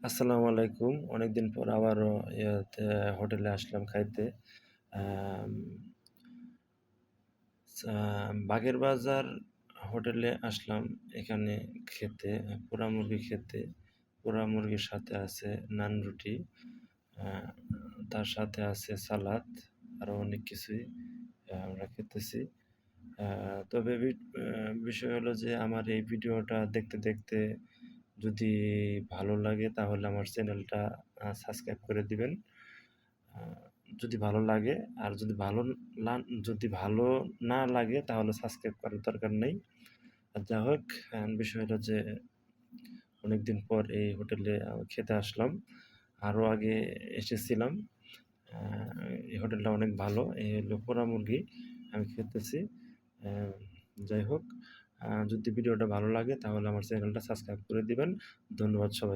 আসসালামু আলাইকুম। অনেকদিন পর আবারও হোটেলে আসলাম খাইতে। আম সা বাগের বাজার হোটেলে আসলাম এখানে খেতে, পোড়া মুরগি খেতে। পোড়া মুরগির সাথে আছে নান রুটি, আ তার সাথে আছে সালাদ, আরো অনেক কিছুই আমরা খেতেছি। আ তবে বিষয় হলো যে আমার এই ভিডিওটা দেখতে যদি ভালো লাগে তাহলে আমার চ্যানেলটা সাবস্ক্রাইব করে দিবেন। আ যদি ভালো লাগে, আর যদি ভালো না লাগে তাহলে সাবস্ক্রাইব করার দরকার নেই। যা হোক, বিষয় হলো যে অনেকদিন পর এই হোটেলে খেতে আসলাম। আরো আগে এসেছিলাম। আ এই হোটেলটা অনেক ভালো। এই হলো পোড়া মুরগি আমি খেতেছি। অ্যা যাই হোক, যদি ভিডিওটা ভালো লাগে তাহলে আমার চ্যানেলটা সাবস্ক্রাইব করে দিবেন। ধন্যবাদ সবাই